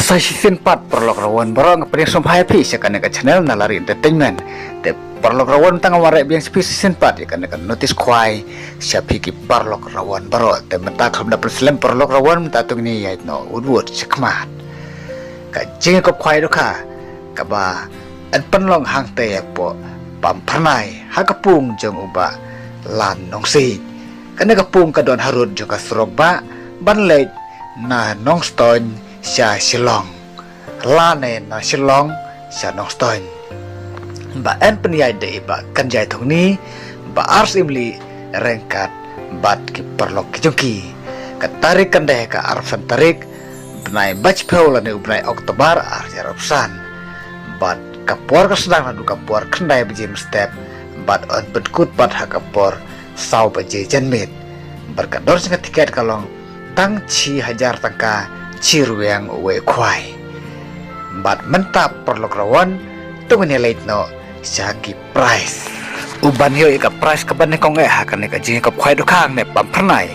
Sa season 4 perlok rawan barang pening sompai pi sekan ka channel nalari entertainment te perlok rawan tang ware biang season 4 ya kan notice kwai siapi ki perlok rawan baro te menta kham da preslam perlok rawan menta tung ni ya no wood chakmat ka jing ko kwai do ka ba an penlong hang te ya po pam pranai ha kapung jong uba lan nong si kan ka pung ka don harut jo ka sroba ban le na nong ston Sya Shillong Lane na Shillong Sya Nong Stoin Ba en penyai de ba kanjai thong ni ba ars imli rengkat bat ki perlok ki jongki ka tarik kandeh ka arfan tarik benai bach peula ne ubnai oktobar ar jarapsan bat kapor ka sedang nadu kapor kendai bejim step bat on pedkut bat ha kapor sau beje janmit berkador sing tiket kalong tang chi hajar tangka Ciruang we kwai bat mentap perlok rawan tunggu late no saki price uban yo ika price ka ban kong ha kan ka jing ka kwai do kang ne pam pernai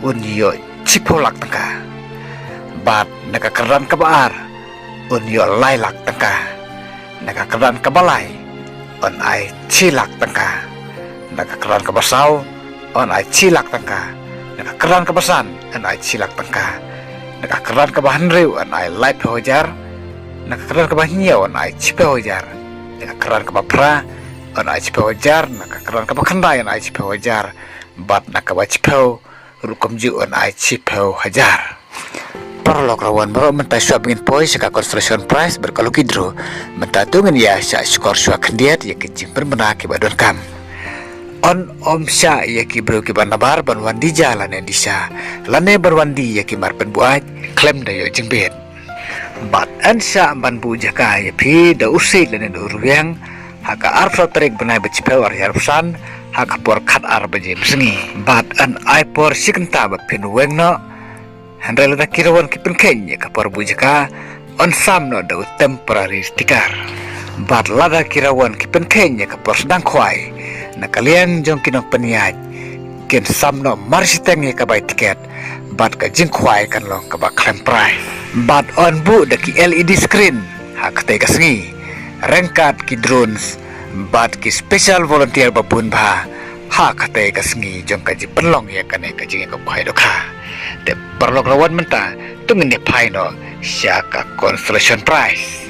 un yo cipolak tangka bat naka keran ka baar un yo lailak tangka naka keran ka balai on ai cilak tangka naka keran ka basau on ai cilak tangka naka keran ka basan on ai cilak tangka Nakakeran ke bahan riu an ai light hojar nakakeran ke bahan nyaw an ai cipe hojar nakakeran ke bapra an ai cipe hojar nakakeran ke bakandai an ai cipe hojar bat nakaba cipe rukum ju an ai cipe hajar perlok rawan baru mentai suap ingin poi seka construction price berkalu kidro mentatungin ya sya skor suak kendiat ya kecimpen benak ibadon kam on om sya ya ki bro ki banabar ban wandi jalan yang disya lane berwandi ya ki marpen buat klem dayo jengbet bat an sya ban bu jaka ya pi da usit lane do ruang haka arfro terik benai becipe war yarpsan haka por khat ar beje msengi bat an ai por sikenta ba pin wengno handrel da kirawan ki penken ya ka por bu jaka on samno da temporary sticker bat lada kirawan ki penken ya ka por sedang kwai na kalian jong kinong peniat kin samno marsiteng ya kabai tiket bat ka jingkwai kan long ka ba klem price bat on bu da ki LED screen hak te kasngi rengkat ki drones bat ki special volunteer babun ba hak te kasngi jong ka ji penlong ya kan ka jing ka kwai do ka te perlok lawan menta tungin ne pai no syaka construction price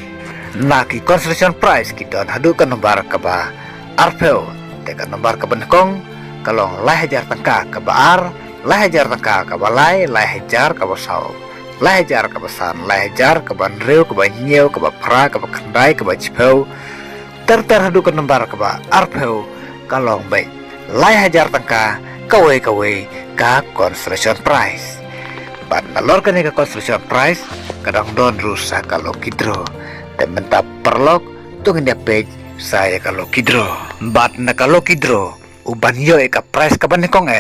na ki construction price ki don hadu kan nombar ka ba arpeo ka nomor ke benekong kalong lai hajar tangka ke baar lai hajar tangka ke balai lai hajar ke basau lai hajar ke basan lai hajar ke banreu ke banyiau ke bapra ke bakandai ke bacipeu hadu ke nomor ke ba arpeu kalong baik lai hajar tangka kawe ka construction price ban nalor ke construction price kadang don rusak kalau kidro dan mentap perlok tungin dia page saya kalau kidro bat na kalau kidro uban yo eka price kaban kong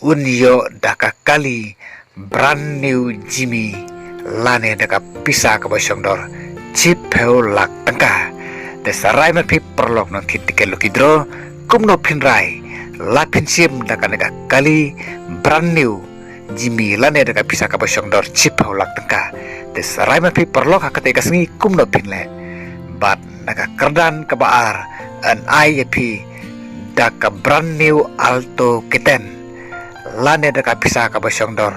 un yo daka kali brand new Jimmy lane daka pisa ka basyong dor chip heu lak tangka de sarai ma pi perlok nang titik lo kidro kumno pinrai la pinsim daka kali brand new Jimmy lane daka pisa ka basyong dor chip heu lak tangka de sarai ma pi perlok hakate kasngi kumno pinle bat naka kerdan kebaar an IAP daka brand new Alto Kitten lane daka pisa ka basyong dor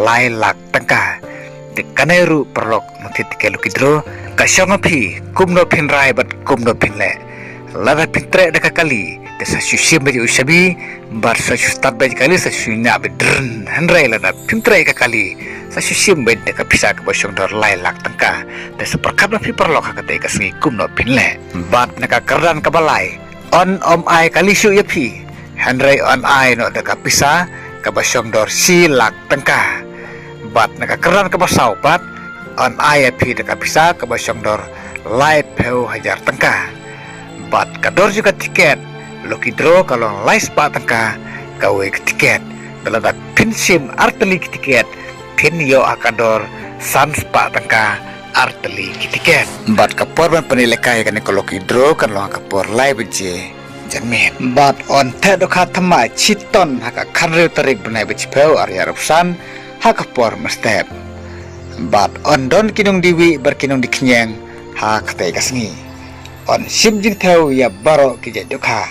lai lak tangka de kaneru perlok nutit kelu kidro ka syongapi kumno pinrai bat kumno pinle lada pintre daka kali de sa syusim baje usabi bar sa start baje kali sa syunya bedrn handrai lada pintre ka kali sa syusim baje daka pisa ka basyong dor lai lak tangka de seperkap na perlok hakate ka singi kumno pinle bat naka kerdan ka balai on om ai kali syu yapi handrai on ai no daka pisa ka basyong dor si lak tangka bat naka kerdan ka basau bat on ai yapi daka pisa ka basyong dor lai peu hajar tangka bat kador juga tiket loki draw kalau lai spa tangka kawe ke tiket dalam da pin sim arteli tiket pin yo akador san spa tangka arteli tiket bat kapor ban penilai kan kalau loki draw kan lo kapor lai beje janmet bat on te do khatama chiton haka khanre tarik benai bechpeu arya rupsan haka por mestep bat on don kinong diwi berkinong diknyang ha katai kasngi on sim jing theu ya baro ki jadukha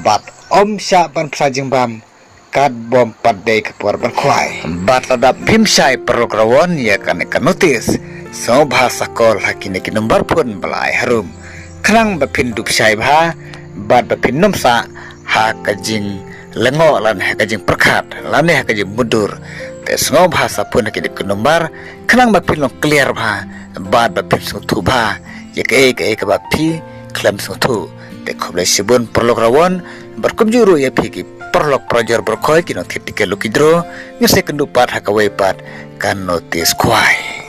bat om sha ban psajing bam kat bom padai kapur berkhwai bat ladap phimsai perlok rawon ya kan notis so bahasa kol hakine kinong barpun balai harum khrang bapin dupsai bha bat bapin nomsa ha kajing lengo lan ha kajing perkhat lan ha kajing mudur te sngo bahasa pun hakine kinumbar khrang bapin long clear bha bat bapin suthu bha ye ke bapi klam suthu te khoble sibun perlok rawon berkumjuru ya phiki perlok projer berkhoi kino thitike lukidro ngese kendupat hakawai pat kan notis khwai